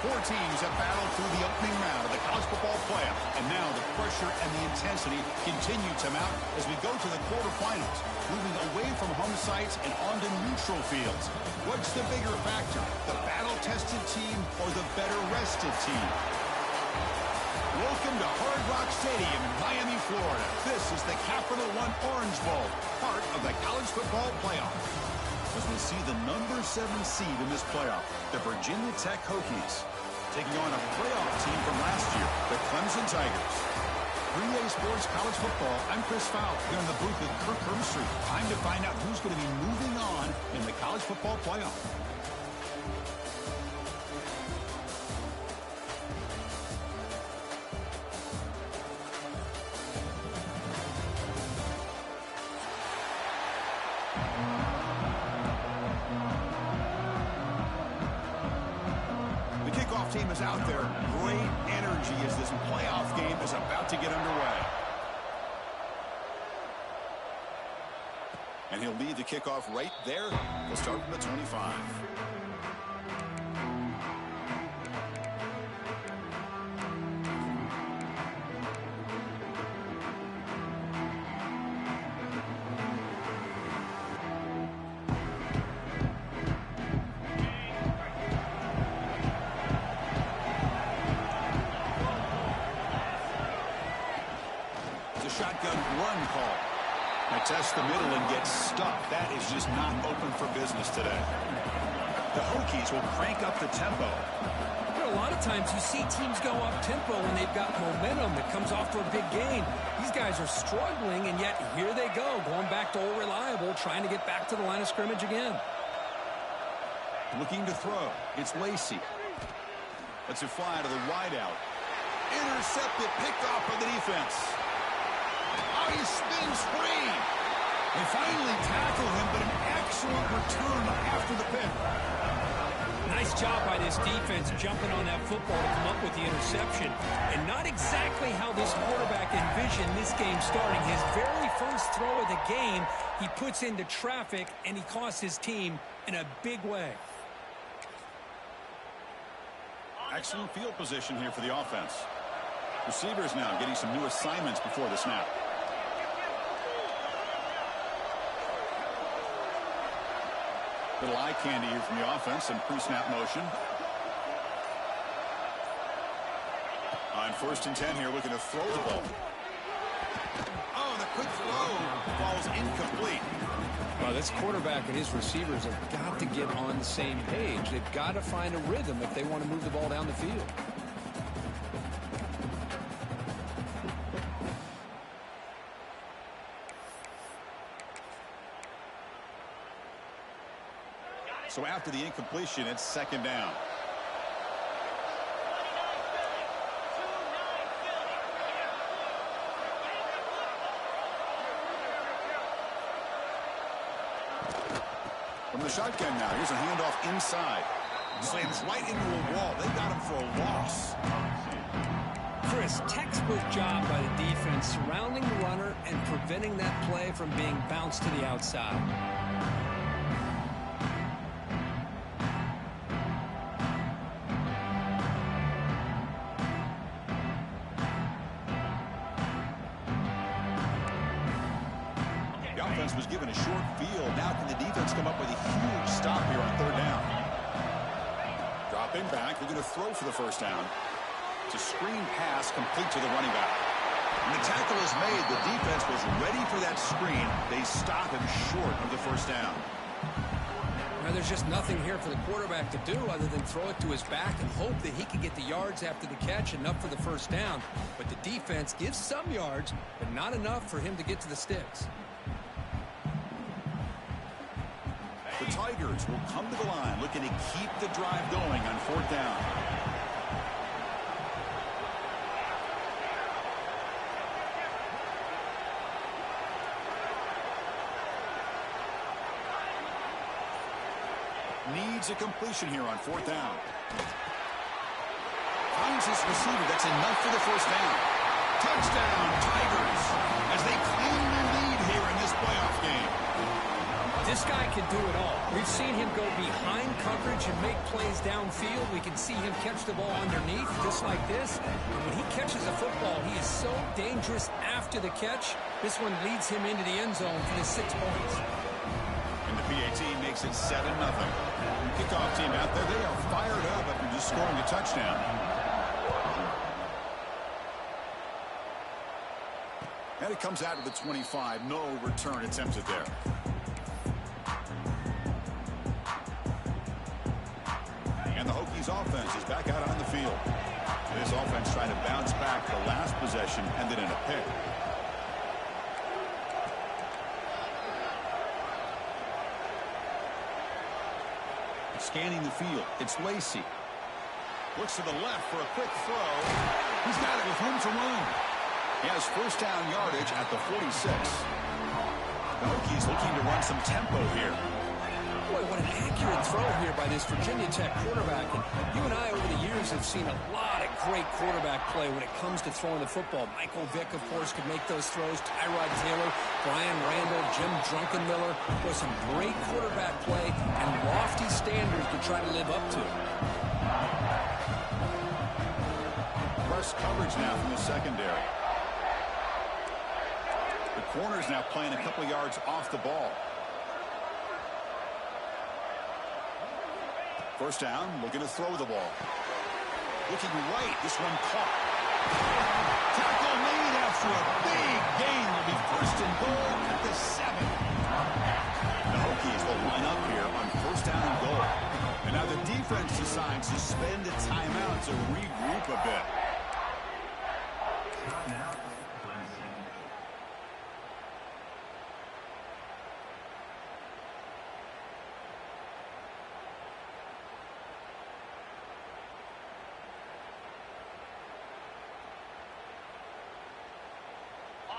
Four teams have battled through the opening round of the college football playoff, and now the pressure and the intensity continue to mount as we go to the quarterfinals, moving away from home sites and onto neutral fields. What's the bigger factor, the battle-tested team or the better-rested team? Welcome to Hard Rock Stadium in Miami, Florida. This is the Capital One Orange Bowl, part of the college football playoff. As we see the number 7 seed in this playoff, the Virginia Tech Hokies, taking on a playoff team from last year, the Clemson Tigers. 3A Sports College Football, I'm Chris Fowler, here in the booth with Kirk Herbstreit. Time to find out who's going to be moving on in the college football playoff. Team is out there. Great energy as this playoff game is about to get underway. And he'll lead the kickoff right there. He'll start from the 25. Shotgun run call. They test the middle and get stuck. That is just not open for business today. The Hokies will crank up the tempo. You know, a lot of times you see teams go up tempo when they've got momentum that comes off for a big game. These guys are struggling, and yet here they go, going back to old reliable, trying to get back to the line of scrimmage again. Looking to throw. It's Lacey. Lets it fly to the wideout. Intercepted, picked off by the defense. Oh, he spins free. They finally tackle him, but an excellent return after the pick. Nice job by this defense jumping on that football to come up with the interception. And not exactly how this quarterback envisioned this game starting. His very first throw of the game, he puts into traffic, and he costs his team in a big way. Excellent field position here for the offense. Receivers now getting some new assignments before the snap. Little eye candy here from the offense and pre-snap motion. On 1st and 10 here, looking to throw the ball. Oh, the quick throw falls incomplete. Well, this quarterback and his receivers have got to get on the same page. They've got to find a rhythm if they want to move the ball down the field. So after the incompletion, it's 2nd down. From the shotgun now, here's a handoff inside. Slams right into a wall. They got him for a loss. Chris, textbook job by the defense surrounding the runner and preventing that play from being bounced to the outside. Was given a short field. Now can the defense come up with a huge stop here on 3rd down? Dropping back, they're going to throw for the 1st down. It's a screen pass complete to the running back. When the tackle is made, the defense was ready for that screen. They stop him short of the 1st down. Now, there's just nothing here for the quarterback to do other than throw it to his back and hope that he can get the yards after the catch, enough for the 1st down. But the defense gives some yards, but not enough for him to get to the sticks. The Tigers will come to the line looking to keep the drive going on 4th down. Needs a completion here on 4th down. Finds his receiver. That's enough for the 1st down. Touchdown, Tigers, as they claim the lead here in this playoff game. This guy can do it all. We've seen him go behind coverage and make plays downfield. We can see him catch the ball underneath, just like this. And when he catches a football, he is so dangerous after the catch. This one leads him into the end zone for the 6 points. And the PAT makes it 7-0. Kickoff team out there, they are fired up after just scoring a touchdown. And it comes out to the 25. No return attempted there. And the Hokies offense is back out on the field. This offense trying to bounce back the last possession, ended in a pick. Scanning the field, it's Lacy. Looks to the left for a quick throw. He's got it with room to run. He has first down yardage at the 46. The Hokies looking to run some tempo here. Boy, what an accurate throw here by this Virginia Tech quarterback. And you and I over the years have seen a lot of great quarterback play when it comes to throwing the football. Michael Vick, of course, could make those throws. Tyrod Taylor, Brian Randall, Jim Druckenmiller. There's some great quarterback play and lofty standards to try to live up to. Press coverage now from the secondary. The corner's now playing a couple yards off the ball. First down, looking to throw the ball. Looking right, this one caught. Tackle made after a big gain. Will be first and goal at the 7. The Hokies will line up here on first down and goal. And now the defense decides to spend a timeout to regroup a bit.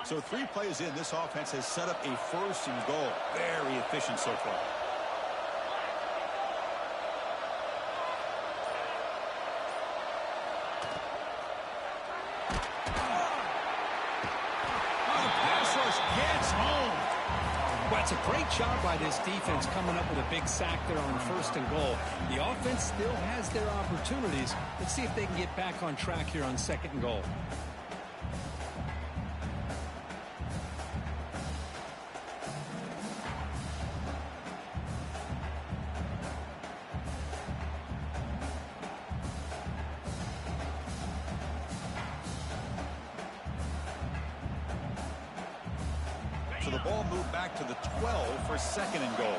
So 3 plays in, this offense has set up a first and goal. Very efficient so far. Oh, pass rush gets home. Well, it's a great job by this defense coming up with a big sack there on first and goal. The offense still has their opportunities. Let's see if they can get back on track here on second and goal. So the ball moved back to the 12 for second and goal.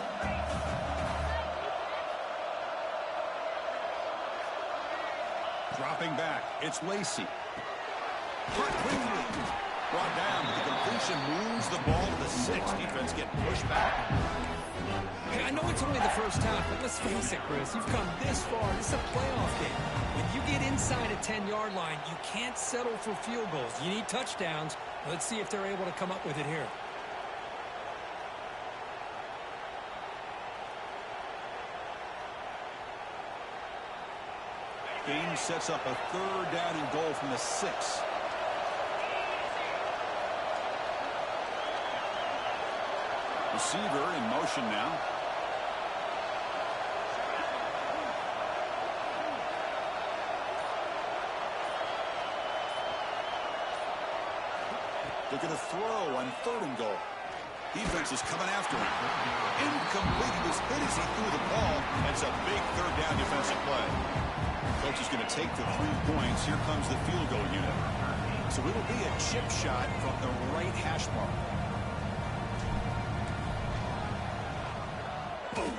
Dropping back, it's Lacy. Cut quickly. Brought down, but the completion moves the ball to the 6. Defense getting pushed back. Hey, I know it's only the first half, but let's face it, Chris. You've come this far. This is a playoff game. If you get inside a 10-yard line, you can't settle for field goals. You need touchdowns. Let's see if they're able to come up with it here. Game sets up a third down and goal from the 6. Receiver in motion now. Looking to throw on third and goal. Defense is coming after him. Incomplete. He was hit as he threw the ball. That's a big third down defensive play. Coach is going to take the 3 points. Here comes the field goal unit. So it'll be a chip shot from the right hash mark. Boom.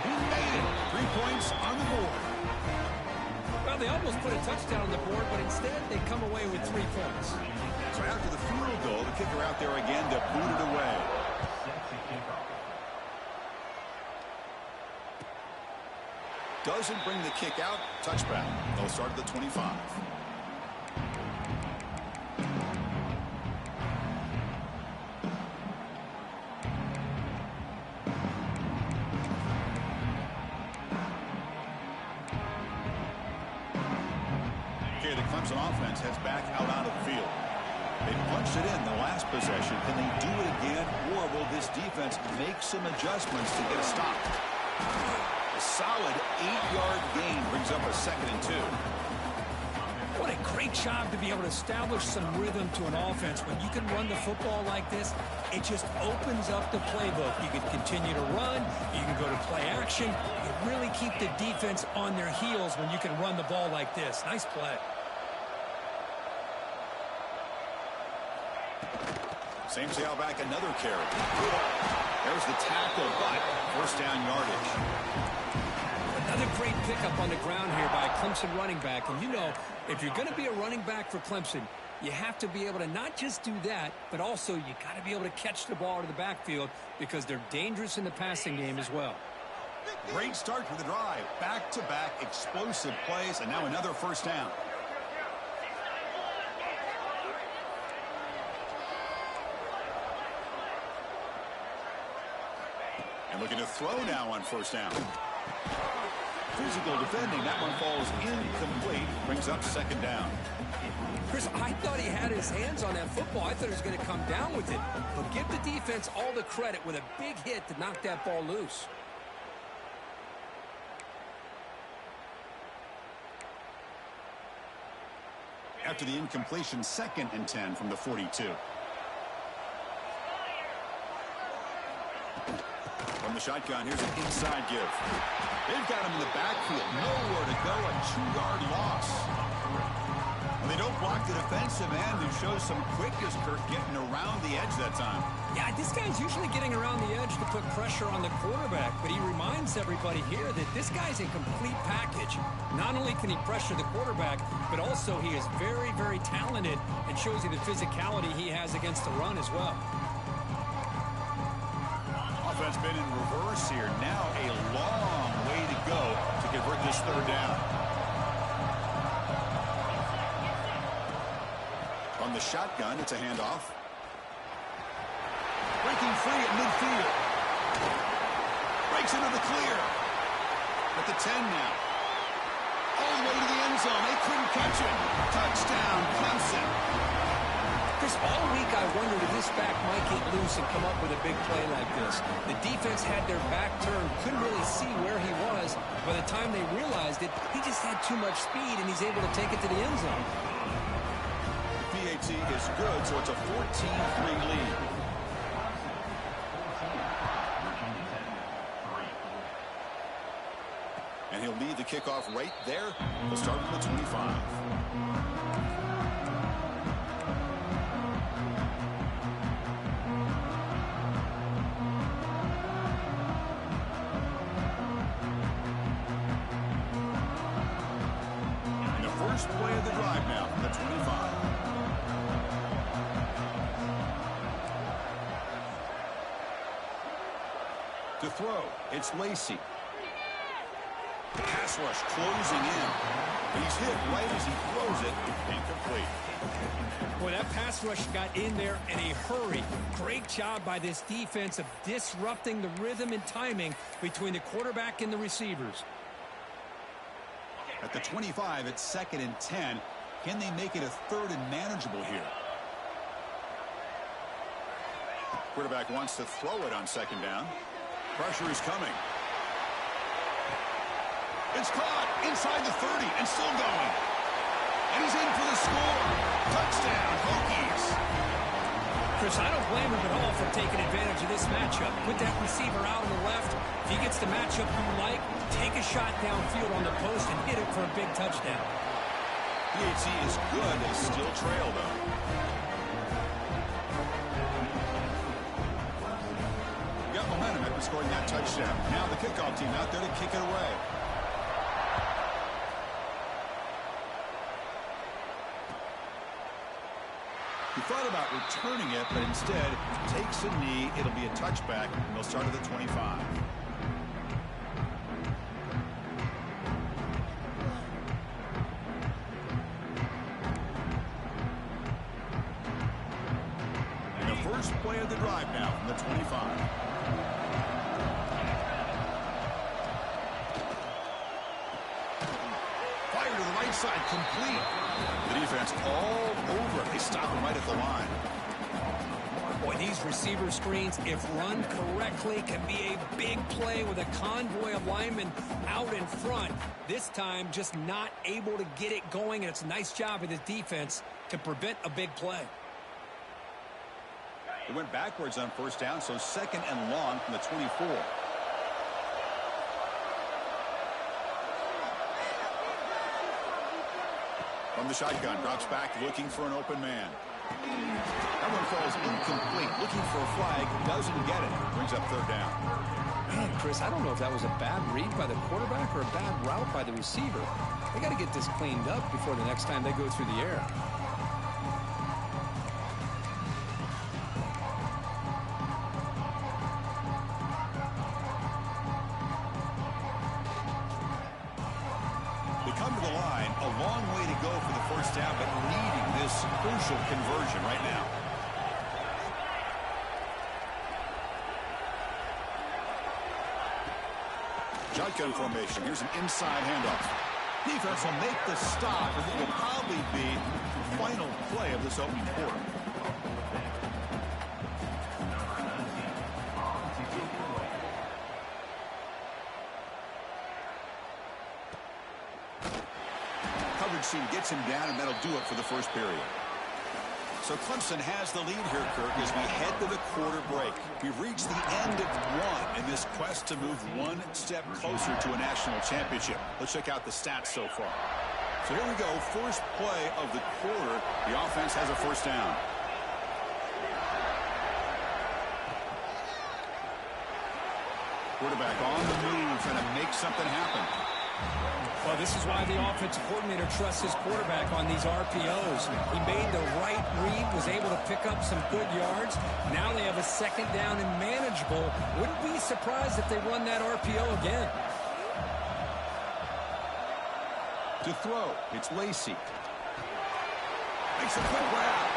He made it. 3 points on the board. Well, they almost put a touchdown on the board, but instead they come away with 3 points. So after the field goal, the kicker out there again to boot it away. Doesn't bring the kick out. Touchback. They'll start at the 25. Okay, the Clemson offense heads back out onto the field. They punched it in the last possession. Can they do it again, or will this defense make some adjustments to get a stop? A solid 8-yard gain brings up a 2nd and 2. What a great job to be able to establish some rhythm to an offense. When you can run the football like this, it just opens up the playbook. You can continue to run. You can go to play action. You really keep the defense on their heels when you can run the ball like this. Nice play. Same sailback, another carry. There's the tackle, but first down yardage. Another great pickup on the ground here by a Clemson running back. And you know, if you're going to be a running back for Clemson, you have to be able to not just do that, but also you got to be able to catch the ball to the backfield because they're dangerous in the passing game as well. Great start for the drive. Back-to-back explosive plays, and now another first down. And looking to throw now on first down. Physical defending. That one falls incomplete. Brings up 2nd down. Chris, I thought he had his hands on that football. I thought he was going to come down with it. But give the defense all the credit with a big hit to knock that ball loose. After the incompletion, 2nd and 10 from the 42. From the shotgun, here's an inside give. They've got him in the backfield. Nowhere to go. A 2-yard loss. When they don't block the defensive end, who shows some quickness, Kirk, getting around the edge that time. Yeah, this guy's usually getting around the edge to put pressure on the quarterback, but he reminds everybody here that this guy's a complete package. Not only can he pressure the quarterback, but also he is very, very talented and shows you the physicality he has against the run as well. Offense been in reverse here. Now a long way to go to convert this 3rd down. From the shotgun, it's a handoff. Breaking free at midfield. Breaks into the clear. At the 10 now. All the way to the end zone. They couldn't catch it. Touchdown, Clemson. Chris, all week I wondered if this back might get loose and come up with a big play like this. The defense had their back turned, couldn't really see where he was. By the time they realized it, he just had too much speed, and he's able to take it to the end zone. PAT is good, so it's a 14-3 lead. And he'll lead the kickoff right there. We'll start from the 25. First play of the drive now from the 25. To throw, it's Lacy. Pass rush closing in. He's hit right as he throws it. Incomplete. Boy, that pass rush got in there in a hurry. Great job by this defense of disrupting the rhythm and timing between the quarterback and the receivers. At the 25, it's 2nd and 10. Can they make it a 3rd and manageable here? Quarterback wants to throw it on 2nd down. Pressure is coming. It's caught inside the 30 and still going. And he's in for the score. Touchdown, Hokies. Chris, I don't blame him at all for taking advantage of this matchup. Put that receiver out on the left. If he gets the matchup you like, take a shot downfield on the post and hit it for a big touchdown. PAT is good. They still trail, though. Got momentum after scoring that touchdown. Now the kickoff team out there to kick it away. He thought about returning it, but instead takes a knee. It'll be a touchback, and they'll start at the 25. And the first play of the drive now from the 25. Fire to the right inside, complete. The defense all over it. They stop him right at the line. Boy, these receiver screens, if run correctly, can be a big play with a convoy of linemen out in front. This time, just not able to get it going, and it's a nice job of the defense to prevent a big play. It went backwards on first down, so second and long from the 24. From the shotgun, drops back, looking for an open man. That one falls incomplete. Looking for a flag, doesn't get it. Brings up third down. Man, Chris, I don't know if that was a bad read by the quarterback or a bad route by the receiver. They got to get this cleaned up before the next time they go through the air. They come to the line, a long way to go for the first down, but needing this crucial conversion right now. Shotgun formation. Here's an inside handoff. Defense will make the stop, and it will probably be the final play of this opening quarter. Coverage team gets him down, and that'll do it for the first period. So Clemson has the lead here, Kirk, as we head to the quarter break. We've reached the end of one in this quest to move one step closer to a national championship. Let's check out the stats so far. So here we go, first play of the quarter. The offense has a first down. Quarterback on the move, trying to make something happen. Well, this is why the offensive coordinator trusts his quarterback on these RPOs. He made the right read, was able to pick up some good yards. Now they have a second down and manageable. Wouldn't be surprised if they run that RPO again. To throw, it's Lacy. Makes a quick grab.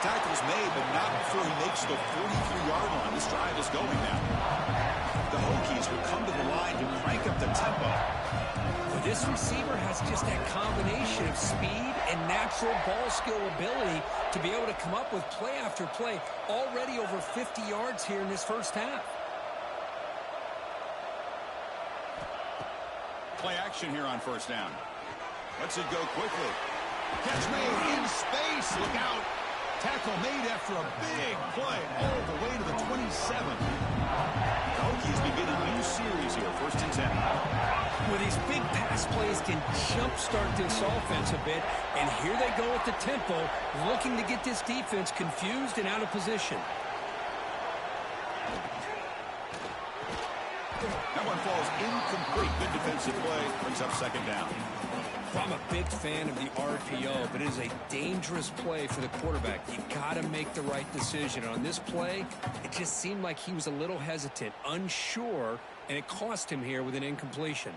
Tackle's made, but not before he makes the 43-yard line. This drive is going now. The Hokies will come to the line to crank up the tempo. This receiver has just that combination of speed and natural ball skill ability to be able to come up with play after play. Already over 50 yards here in this first half. Play action here on first down. Lets it go quickly. Catch made in space. Look out. Tackle made after a big play all the way to the 27. The Hokies begin a new series here, first and 10. Well, these big pass plays can jumpstart this offense a bit, and here they go at the tempo, looking to get this defense confused and out of position. That one falls incomplete. Good defensive play, brings up second down. I'm a big fan of the RPO, but it is a dangerous play for the quarterback. You got to make the right decision. On this play, it just seemed like he was a little hesitant, unsure, and it cost him here with an incompletion.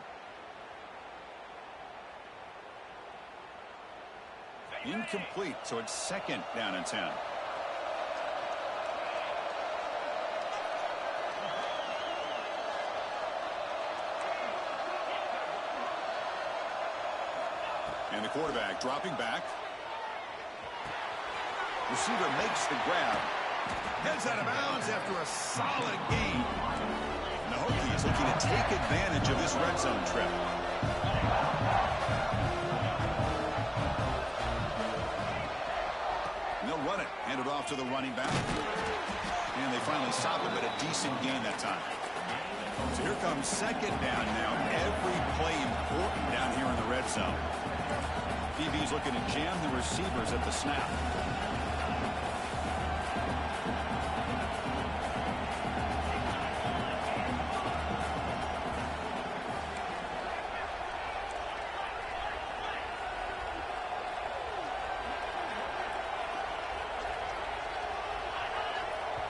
Incomplete, so it's second down and 10. And the quarterback dropping back. Receiver makes the grab. Heads out of bounds after a solid gain. And the Hokies looking to take advantage of this red zone trip. And they'll run it. Hand it off to the running back. And they finally stop it, but a decent gain that time. So here comes second down now. Every play important down here in the red zone. DB's looking to jam the receivers at the snap.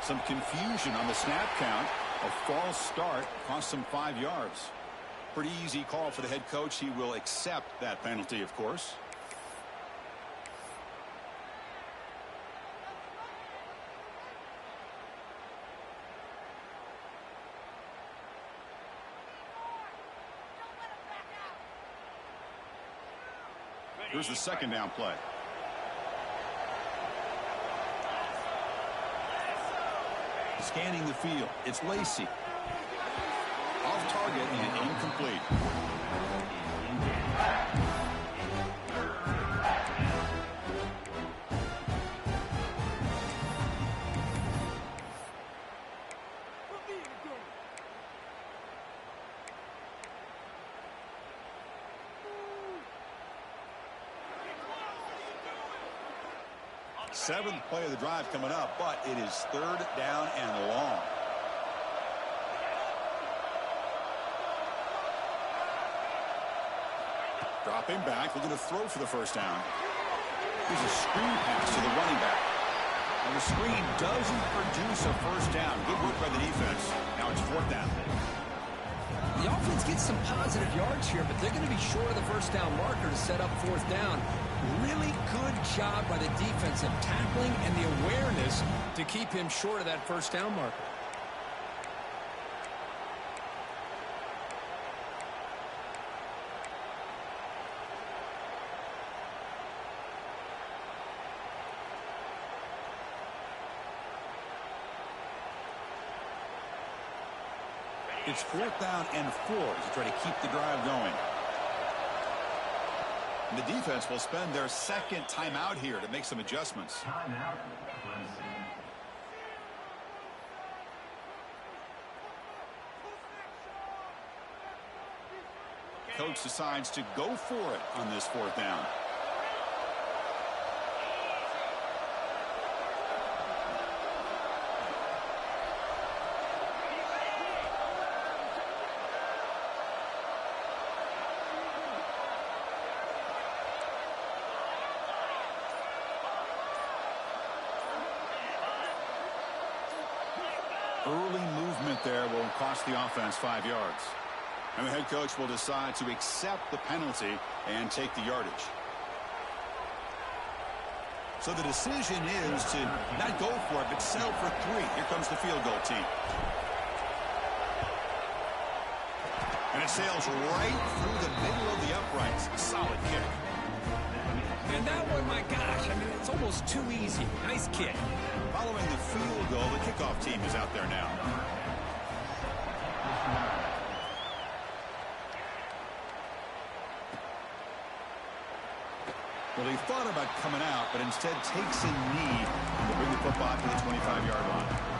Some confusion on the snap count. A false start cost him 5 yards. Pretty easy call for the head coach. He will accept that penalty, of course. Here's the second down play. Scanning the field. It's Lacy. Off target and incomplete. Seventh play of the drive coming up, but it is third down and long. Dropping back, looking to throw for the first down. Here's a screen pass to the running back. And the screen doesn't produce a first down. Good work by the defense. Now it's fourth down. The offense gets some positive yards here, but they're going to be short of the first down marker to set up fourth down. Really good job by the defense of tackling and the awareness to keep him short of that first down marker. It's fourth down and 4 to try to keep the drive going. And the defense will spend their second timeout here to make some adjustments. Coach decides to go for it on this fourth down. Early movement there will cost the offense 5 yards. And the head coach will decide to accept the penalty and take the yardage. So the decision is to not go for it, but settle for 3. Here comes the field goal team. And it sails right through the middle of the uprights. Solid kick. And that one, my gosh, I mean, it's almost too easy. Nice kick. Following the field goal, the kickoff team is out there now. Well, he thought about coming out, but instead takes a knee to bring the football to the 25-yard line.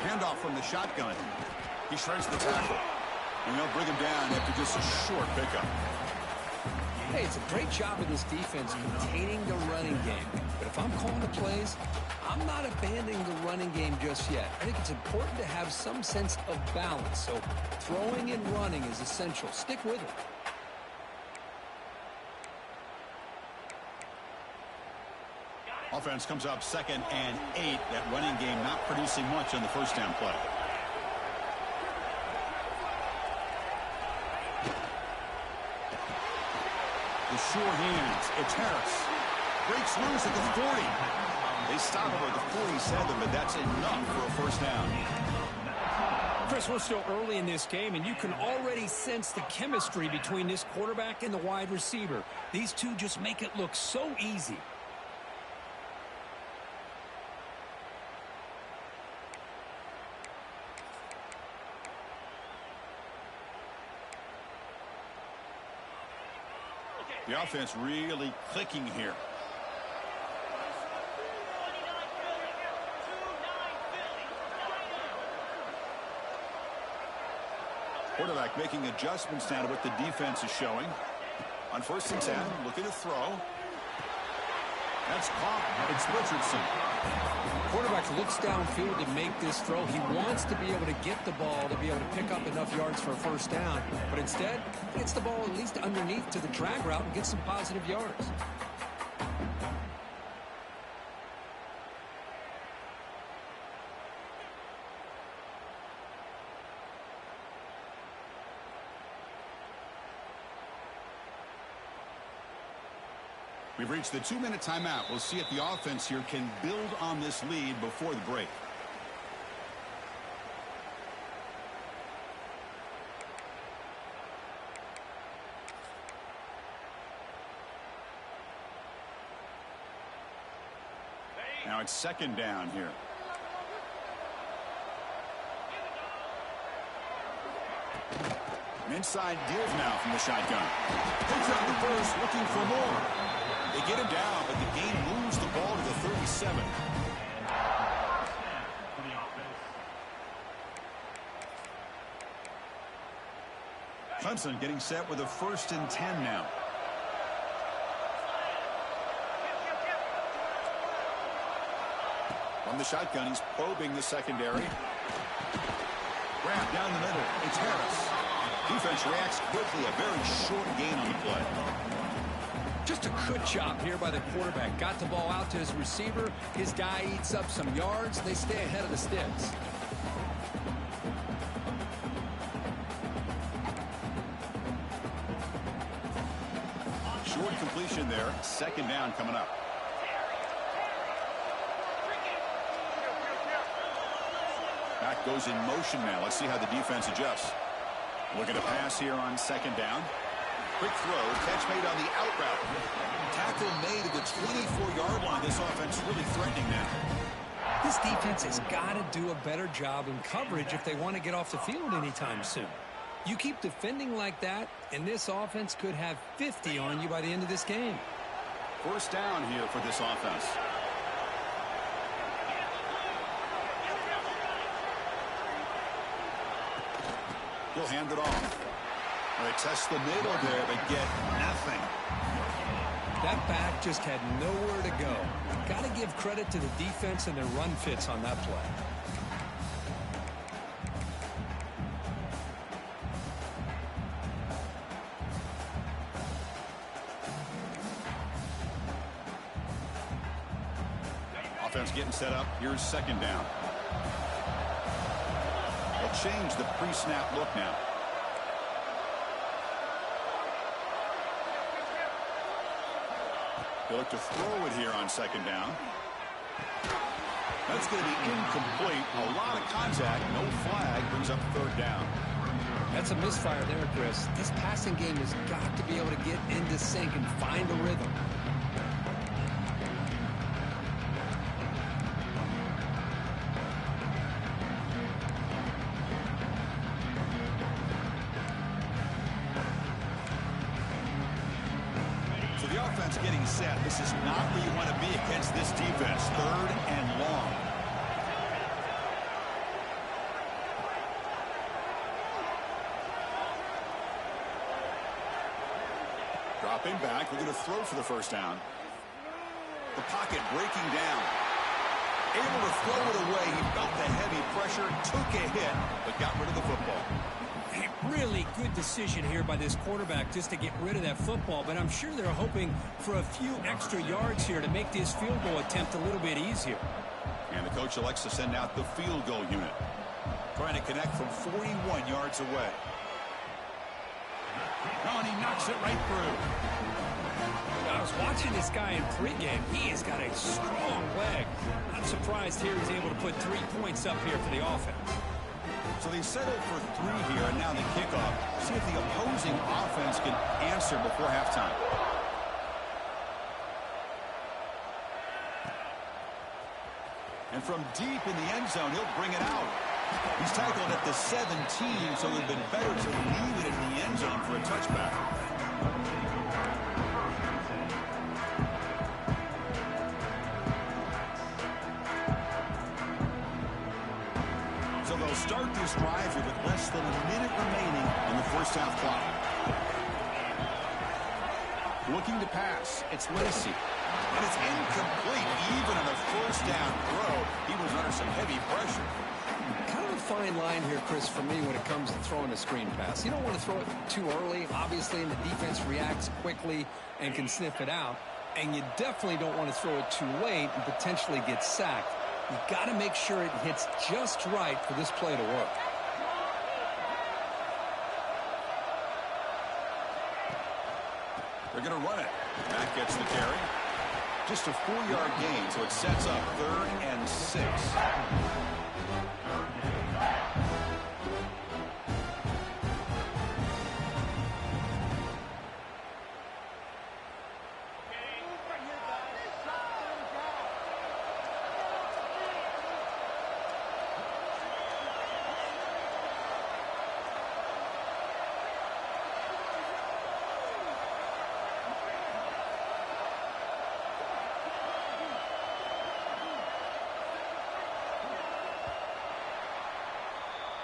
Handoff from the shotgun. He shreds the tackle. And they'll bring him down after just a short pickup. Hey, it's a great job of this defense containing the running game. But if I'm calling the plays, I'm not abandoning the running game just yet. I think it's important to have some sense of balance. So throwing and running is essential. Stick with it. Offense comes up 2nd and 8. That running game not producing much on the first down play. The sure hands. It's Harris. Breaks loose at the 40. They stop him at the 47, but that's enough for a first down. Chris, we're still early in this game, and you can already sense the chemistry between this quarterback and the wide receiver. These two just make it look so easy. The offense really clicking here. Quarterback making adjustments now to what the defense is showing. On 1st and 10, looking to throw. That's caught. It's Richardson. Quarterback looks downfield to make this throw. He wants to be able to get the ball to be able to pick up enough yards for a first down. But instead, he gets the ball at least underneath to the drag route and gets some positive yards. We've reached the 2-minute timeout. We'll see if the offense here can build on this lead before the break. Now it's second down here. An inside give now from the shotgun. Takes out the first, looking for more. They get him down, but the game moves the ball to the 37. Clemson getting set with a 1st and 10 now. From the shotgun, he's probing the secondary. Grab down the middle. It's Harris. Defense reacts quickly. A very short gain on the play. Just a good job here by the quarterback. Got the ball out to his receiver. His guy eats up some yards. They stay ahead of the sticks. Short completion there. Second down coming up. Back goes in motion now. Let's see how the defense adjusts. Looking to pass here on second down. Quick throw. Catch made on the out route. Tackle made at the 24-yard line. This offense really threatening now. This defense has got to do a better job in coverage if they want to get off the field anytime soon. You keep defending like that, and this offense could have 50 on you by the end of this game. First down here for this offense. He'll hand it off. They test the middle there, but get nothing. That back just had nowhere to go. Got to give credit to the defense and their run fits on that play. Offense getting set up. Here's second down. They'll change the pre-snap look now. They look to throw it here on second down. That's going to be incomplete. A lot of contact. No flag. Brings up third down. That's a misfire there, Chris. This passing game has got to be able to get into sync and find a rhythm. Getting set. This is not where you want to be against this defense. Third and long. Dropping back. We're going to throw for the first down. The pocket breaking down. Able to throw it away. He felt the heavy pressure, took a hit, but got rid of the football. Really good decision here by this quarterback just to get rid of that football, but I'm sure they're hoping for a few extra yards here to make this field goal attempt a little bit easier. And the coach elects to send out the field goal unit. Trying to connect from 41 yards away. Oh, and he knocks it right through. I was watching this guy in pregame. He has got a strong leg. I'm surprised here he's able to put 3 points up here for the offense. So they settle for 3 here, and now the kickoff. See if the opposing offense can answer before halftime. And from deep in the end zone, he'll bring it out. He's tackled at the 17, so it would have been better to leave it in the end zone for a touchback. They'll start this drive here with less than a minute remaining in the first half clock. Looking to pass. It's Lacy. And it's incomplete. Even on the first down throw, he was under some heavy pressure. Kind of a fine line here, Chris, for me when it comes to throwing a screen pass. You don't want to throw it too early, obviously, and the defense reacts quickly and can sniff it out. And you definitely don't want to throw it too late and potentially get sacked. You've got to make sure it hits just right for this play to work. They're going to run it. Matt gets the carry. Just a 4-yard gain, so it sets up 3rd and 6.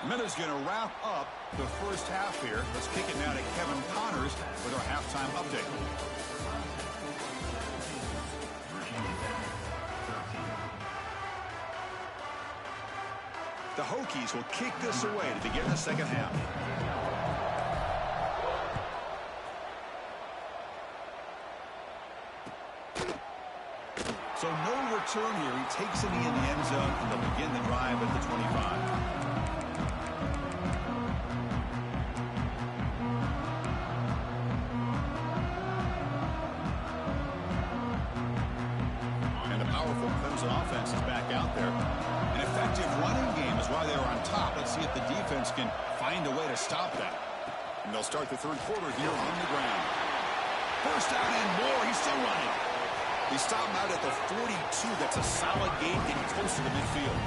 Minutes going to wrap up the first half here. Let's kick it now to Kevin Connors with our halftime update. The Hokies will kick this away to begin the second half. So no return here. He takes it in the end zone, and they'll begin the drive at the 25. Offense is back out there. An effective running game is why they were on top. Let's see if the defense can find a way to stop that. And they'll start the third quarter here on the ground. First down and more. He's still running. He stopped him out at the 42. That's a solid gain, getting closer to midfield.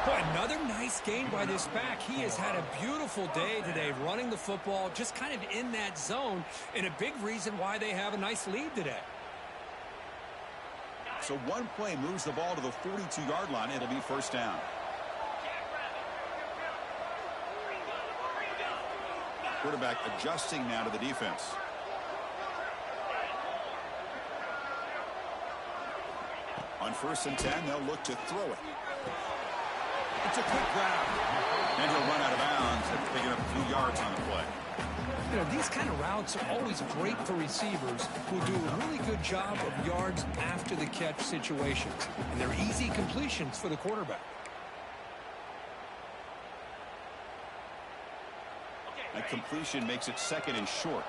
Boy, another nice gain by this back. He has had a beautiful day today running the football, just kind of in that zone, and a big reason why they have a nice lead today. So one play moves the ball to the 42-yard line. It'll be first down. Quarterback adjusting now to the defense. On 1st and 10, they'll look to throw it. It's a quick grab. And he'll run out of bounds after picking up a few yards on the play. You know, these kind of routes are always great for receivers who do a really good job of yards after the catch situations. And they're easy completions for the quarterback. That completion makes it 2nd and short.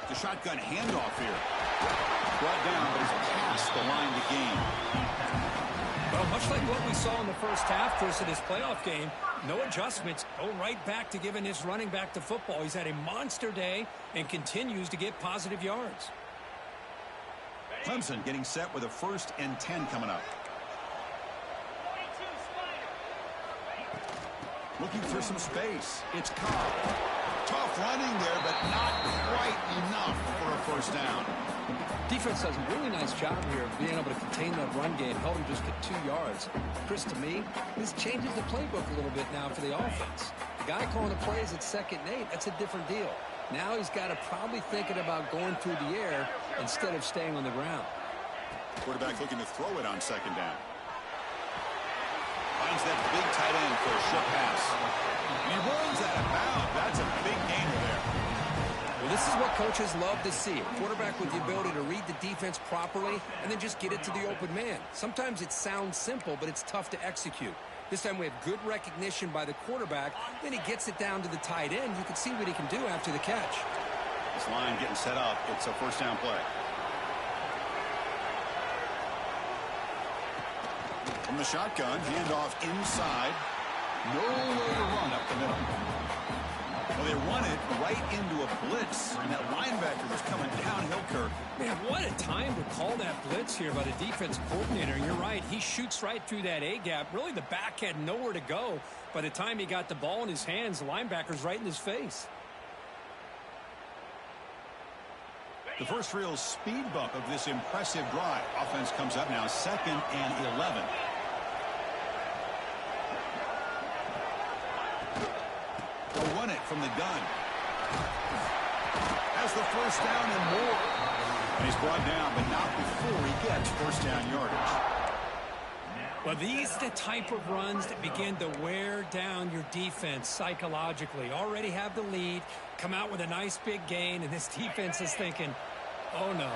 The shotgun handoff here. Brought down, but he's past the line to gain. Well, much like what we saw in the first half, Chris, in this playoff game, no adjustments. Go right back to giving his running back to football. He's had a monster day and continues to get positive yards. Clemson getting set with a 1st and 10 coming up. Looking for some space. It's Cobb. Tough running there, but not quite enough for a first down. Defense does a really nice job here of being able to contain that run game, held him just at 2 yards. Chris, to me, this changes the playbook a little bit now for the offense. The guy calling the plays at 2nd and 8, that's a different deal. Now he's got to probably thinking about going through the air instead of staying on the ground. Quarterback looking to throw it on 2nd down. Finds that big tight end for a short pass. He runs out of bounds. That's a big gainer there. Well, this is what coaches love to see. A quarterback with the ability to read the defense properly and then just get it to the open man. Sometimes it sounds simple, but it's tough to execute. This time we have good recognition by the quarterback. Then he gets it down to the tight end. You can see what he can do after the catch. This line getting set up. It's a first down play. From the shotgun, handoff inside. No way to run up the middle. Well, they run it right into a blitz, and that linebacker was coming downhill, Kirk. Man, what a time to call that blitz here by the defense coordinator. You're right. He shoots right through that A-gap. Really, the back had nowhere to go. By the time he got the ball in his hands, the linebacker's right in his face. The first real speed bump of this impressive drive. Offense comes up now 2nd and 11. They'll run it from the gun. Has the first down and more. And he's brought down, but not before he gets first down yardage. Well, these are the type of runs that begin to wear down your defense psychologically. Already have the lead, come out with a nice big gain, and this defense is thinking, oh no,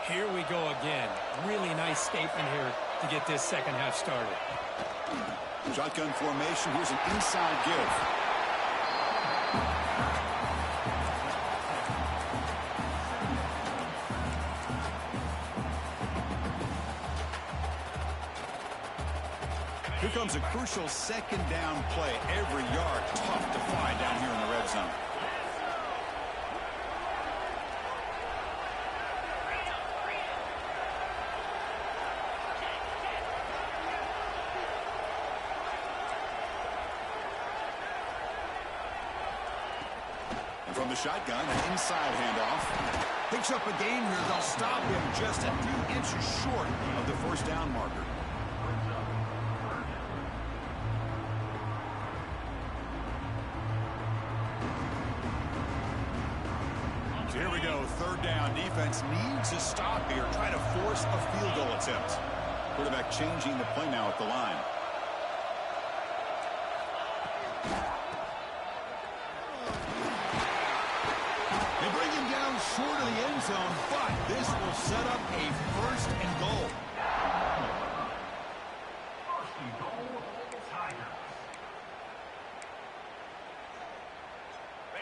here we go again. Really nice statement here to get this second half started. Shotgun formation. Here's an inside give. Here comes a crucial second down play. Every yard tough to find down here in the red zone. And from the shotgun, an inside handoff. Picks up a gain here. They'll stop him just a few inches short of the first down marker. So here we go, third down. Defense needs a stop here. Try to force a field goal attempt. Quarterback changing the play now at the line. They bring him down short of the end zone, but this will set up a first and goal.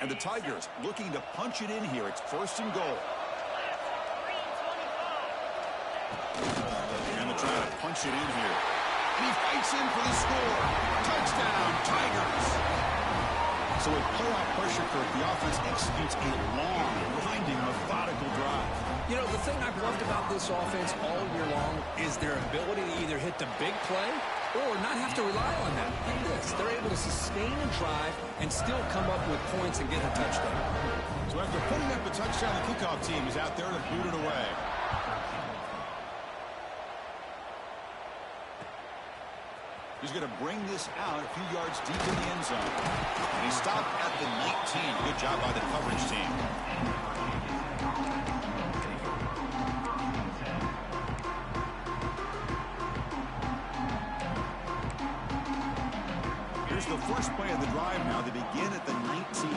And the Tigers looking to punch it in here. It's first and goal. And they're trying to punch it in here. And he fights in for the score. Touchdown, Tigers. So with playoff pressure, Kirk, the offense executes a long, winding, methodical drive. You know, the thing I've loved about this offense all year long is their ability to either hit the big play or not have to rely on that. Look at this. They're able to sustain a drive and still come up with points and get a touchdown. So after putting up a touchdown, the kickoff team is out there to boot it away. He's going to bring this out a few yards deep in the end zone. And he stopped at the 19. Good job by the coverage team. Here's the first play of the drive now. They begin at the 19.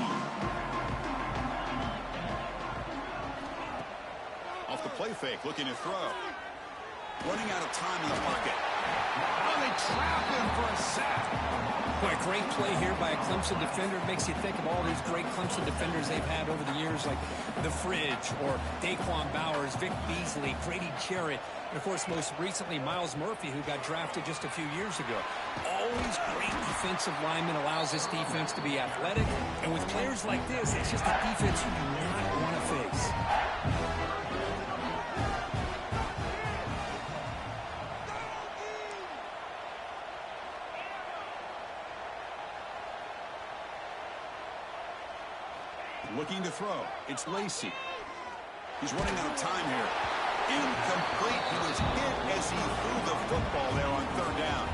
Off the play fake, looking to throw. Running out of time in the pocket. Oh, they trap him for a sack. Boy, great play here by a Clemson defender. It makes you think of all these great Clemson defenders they've had over the years, like The Fridge or Daquan Bowers, Vic Beasley, Grady Jarrett, and, of course, most recently, Miles Murphy, who got drafted just a few years ago. Always great defensive lineman, allows this defense to be athletic. And with players like this, it's just a defense you do not want to face. Looking to throw. It's Lacy. He's running out of time here. Incomplete. He was hit as he threw the football there on third down.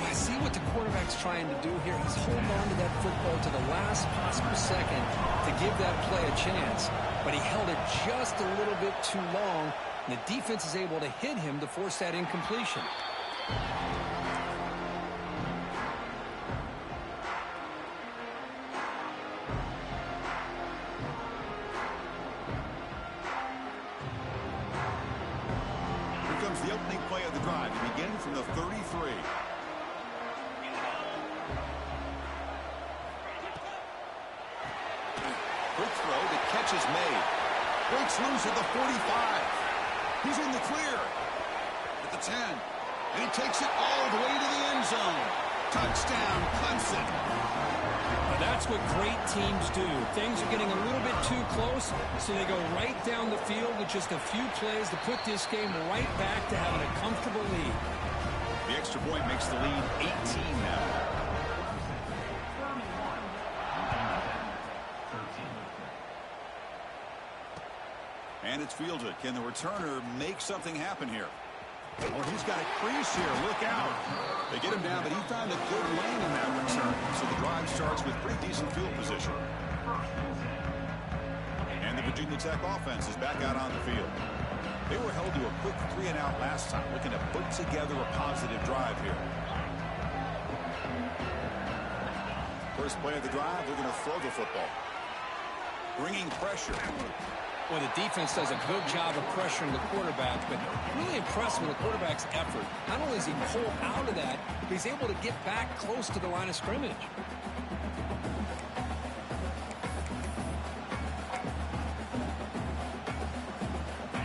I see what the quarterback's trying to do here. He's holding on to that football to the last possible second to give that play a chance. But he held it just a little bit too long, and the defense is able to hit him to force that incompletion. The opening play of the drive to begin from the 33. Quick throw, the catch is made. Breaks loose at the 45. He's in the clear at the 10. And he takes it all the way to the end zone. Touchdown, Clemson. Now that's what great teams do. Things are getting a little bit too close, so they go right down the field with just a few plays to put this game right back to having a comfortable lead. The extra point makes the lead 18 now. And it's fielded. Can the returner make something happen here? Oh, he's got a crease here. Look out. They get him down, but he found a good lane in that return. So the drive starts with pretty decent field position. And the Virginia Tech offense is back out on the field. They were held to a quick 3-and-out last time, looking to put together a positive drive here. First play of the drive, they're going to throw the football. bringing pressure. Well, the defense does a good job of pressuring the quarterback, but really impressed with the quarterback's effort. Not only does he pull out of that, but he's able to get back close to the line of scrimmage.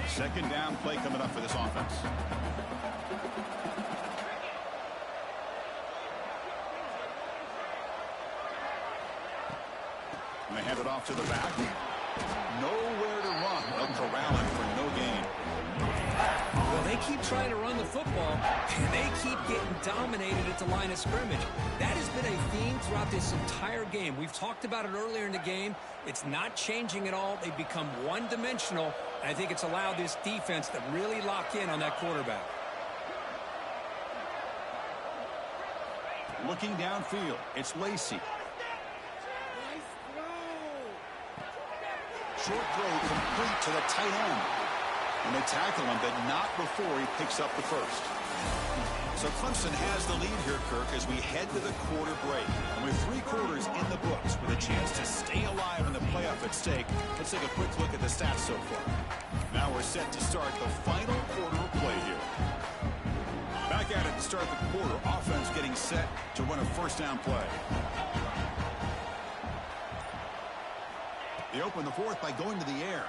Second down play coming up for this offense. And they hand it off to the back. Nowhere to run. They'll corral him for no gain. Well, they keep trying to run the football, and they keep getting dominated at the line of scrimmage. That has been a theme throughout this entire game. We've talked about it earlier in the game. It's not changing at all. They've become one-dimensional, and I think it's allowed this defense to really lock in on that quarterback. Looking downfield, it's Lacy. Short throw complete to the tight end. And they tackle him, but not before he picks up the first. So Clemson has the lead here, Kirk, as we head to the quarter break. And with 3 quarters in the books with a chance to stay alive in the playoff at stake, let's take a quick look at the stats so far. Now we're set to start the final quarter of play here. Back at it to start the quarter. Offense getting set to run a first down play. They open the fourth by going to the air.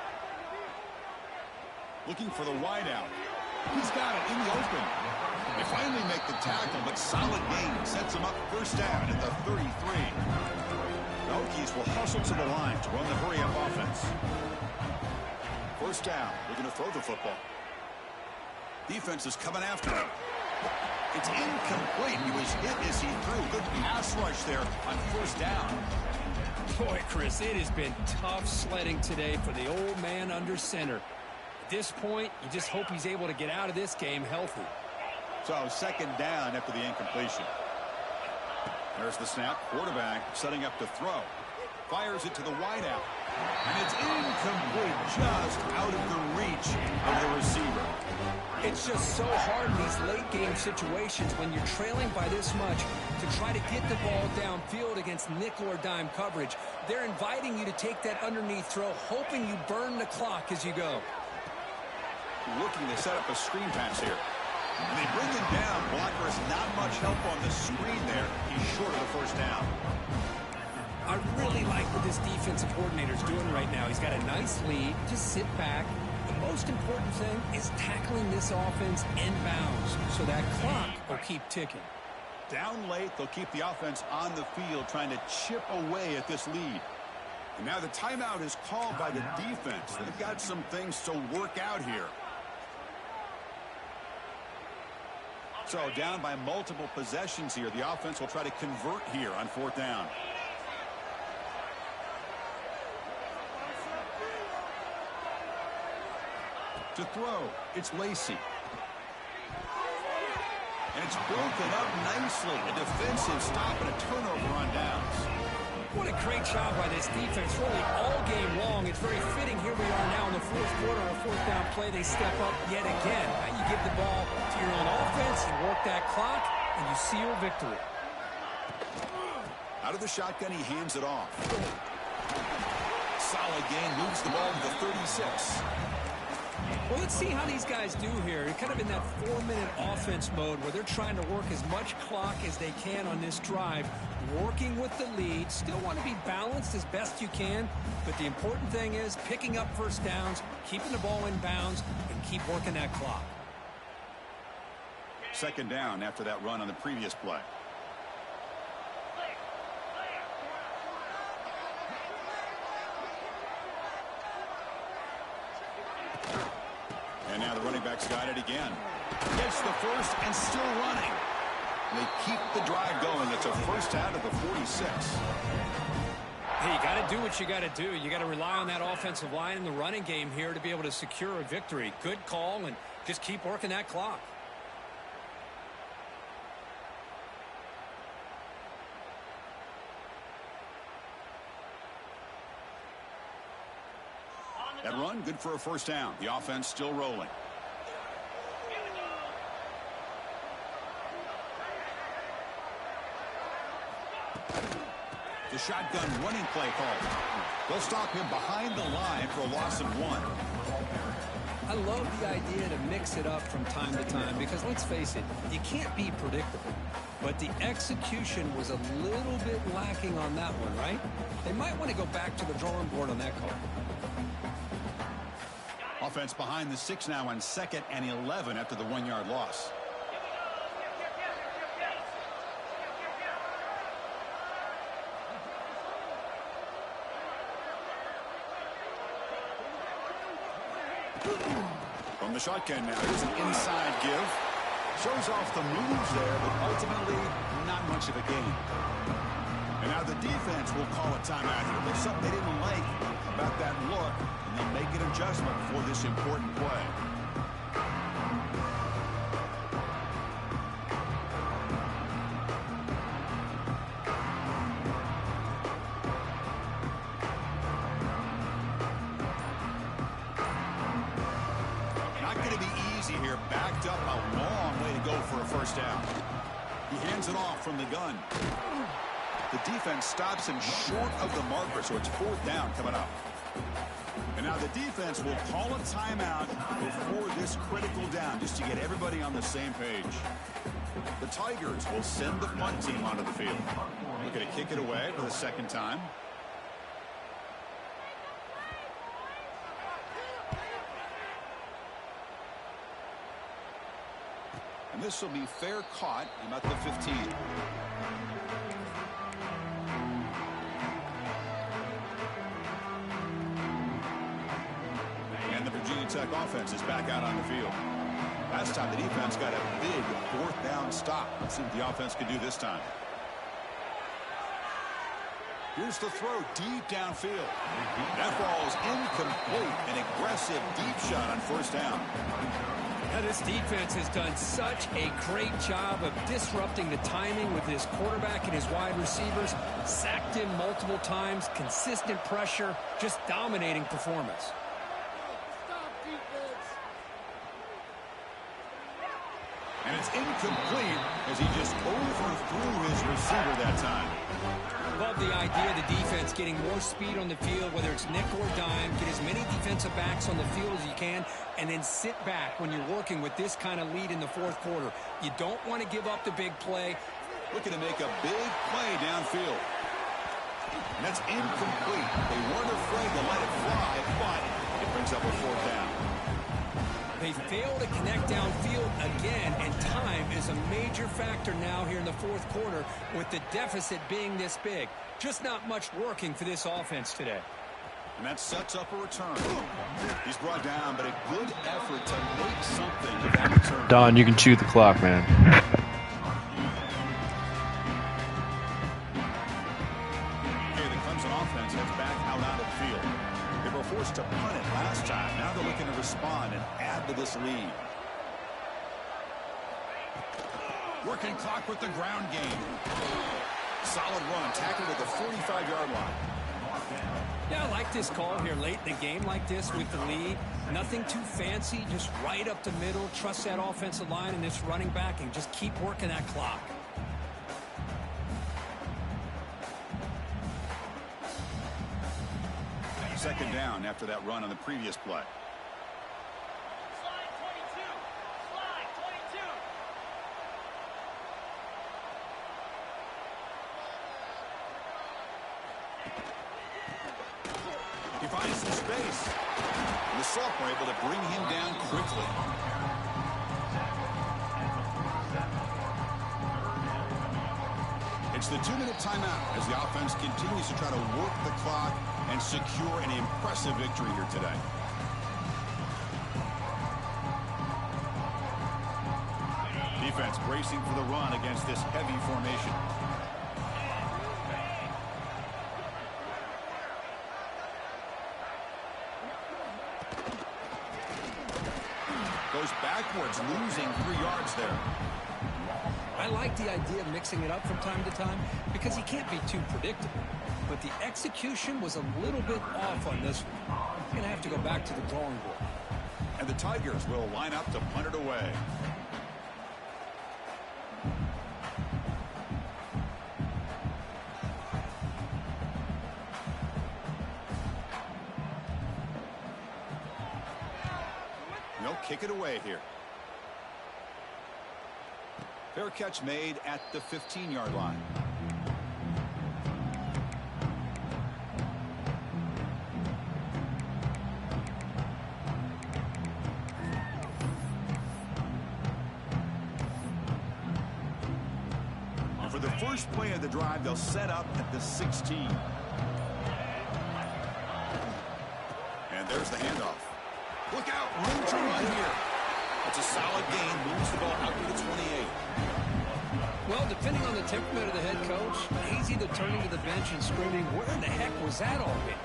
Looking for the wideout. He's got it in the open. They finally make the tackle, but solid gain sets him up first down at the 33. The Hokies will hustle to the line to run the hurry-up offense. First down. They're going to throw the football. Defense is coming after him. It's incomplete. He was hit as he threw. Good pass rush there on first down. Boy, Chris, it has been tough sledding today for the old man under center. At this point, you just hope he's able to get out of this game healthy. So second down after the incompletion. There's the snap. Quarterback setting up to throw. Fires it to the wideout. And it's incomplete, just out of the reach of the receiver. It's just so hard in these late game situations when you're trailing by this much to try to get the ball downfield against nickel or dime coverage. They're inviting you to take that underneath throw, hoping you burn the clock as you go. Looking to set up a screen pass here. And they bring him down. Blocker has not much help on the screen there. He's short of the first down. I really like what this defensive coordinator is doing right now. He's got a nice lead. Just sit back. The most important thing is tackling this offense inbounds so that clock will keep ticking. Down late, they'll keep the offense on the field trying to chip away at this lead. And now the timeout is called by the defense. They've got some things to work out here. So down by multiple possessions here. The offense will try to convert here on fourth down. To throw, it's Lacy. And it's broken up nicely. A defensive stop and a turnover on downs. What a great job by this defense, really all game long. It's very fitting. Here we are now in the fourth quarter, a fourth down play. They step up yet again. Now you give the ball to your own offense, you work that clock, and you seal victory. Out of the shotgun, he hands it off. Solid gain, moves the ball to the 36. Well, let's see how these guys do here. They're kind of in that 4-minute offense mode where they're trying to work as much clock as they can on this drive, working with the lead. Still want to be balanced as best you can, but the important thing is picking up first downs, keeping the ball in bounds, and keep working that clock. Second down after that run on the previous play. And now the running back's got it again. Gets the first and still running. They keep the drive going. It's a first out of the 46. Hey, you got to do what you got to do. You got to rely on that offensive line in the running game here to be able to secure a victory. Good call, and just keep working that clock. That run, good for a first down. The offense still rolling. The shotgun running play call. They'll stop him behind the line for a loss of 1. I love the idea to mix it up from time to time because, let's face it, you can't be predictable. But the execution was a little bit lacking on that one, right? They might want to go back to the drawing board on that call. Offense behind the 6 now on 2nd and 11 after the 1-yard loss. From the shotgun now, here's an inside give. Shows off the moves there, but ultimately not much of a gain. And now the defense will call a timeout here. There's something they didn't like about that look, and they'll make an adjustment for this important play. Here, backed up a long way to go for a first down. He hands it off from the gun. The defense stops him short of the marker, so it's 4th down coming up. And now the defense will call a timeout before this critical down, just to get everybody on the same page. The Tigers will send the punt team onto the field. Looking to kick it away for the 2nd time. And this will be fair caught about the 15. And the Virginia Tech offense is back out on the field. Last time the defense got a big 4th down stop. Let's see what the offense can do this time. Here's the throw deep downfield. That ball is incomplete. An aggressive deep shot on 1st down. Now, this defense has done such a great job of disrupting the timing with his quarterback and his wide receivers. Sacked him multiple times, consistent pressure, just dominating performance. And it's incomplete as he just overthrew his receiver that time. Love the idea of the defense getting more speed on the field, whether it's nickel or dime. Get as many defensive backs on the field as you can, and then sit back when you're working with this kind of lead in the 4th quarter. You don't want to give up the big play. Looking to make a big play downfield. And that's incomplete. They weren't afraid to let it fly, but it brings up a 4th down. They fail to connect downfield again, and time is a major factor now here in the 4th quarter with the deficit being this big. Just not much working for this offense today. And that sets up a return. He's brought down, but a good effort to make something of that return. Don, you can chew the clock, man. Okay, the Clemson offense heads back out onto the field. They were forced to punt it last time. Now they're looking to respond and add to this lead. Working clock with the ground game. Solid run, tackled at the 45-yard line. Yeah, I like this call here late in the game like this with the lead. Nothing too fancy, just right up the middle. Trust that offensive line and this running back and just keep working that clock. Second down after that run on the previous play. He finds some space. And the Sophomore able to bring him down quickly. It's the 2-minute timeout as the offense continues to try to work the clock and secure an impressive victory here today. Defense bracing for the run against this heavy formation. Goes backwards, losing 3 yards there. I like the idea of mixing it up from time to time because you can't be too predictable. But the execution was a little bit off on this one. You're going to have to go back to the drawing board. And the Tigers will line up to punt it away. kick it away here. Fair catch made at the 15-yard line. And for the first play of the drive, they'll set up at the 16. And there's the handoff. Look out, room to run here. It's a solid gain, moves the ball out to the 28. Well, depending on the temperament of the head coach, he's either turning to the bench and screaming, where the heck was that all been?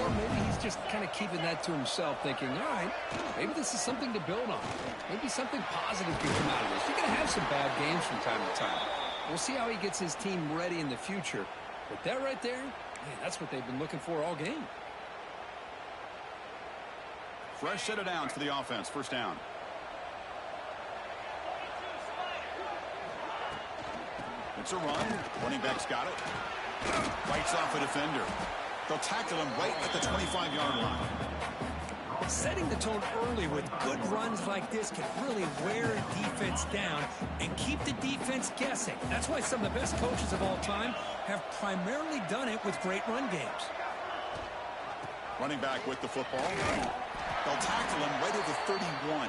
Or maybe he's just kind of keeping that to himself, thinking, all right, maybe this is something to build on. Maybe something positive can come out of this. You're going to have some bad games from time to time. We'll see how he gets his team ready in the future. But that right there, man, that's what they've been looking for all game. Fresh set of downs for the offense. First down. It's a run. Running back's got it. Fights off a defender. They'll tackle him right at the 25-yard line. Setting the tone early with good runs like this can really wear a defense down and keep the defense guessing. That's why some of the best coaches of all time have primarily done it with great run games. Running back with the football. They'll tackle him right at the 31.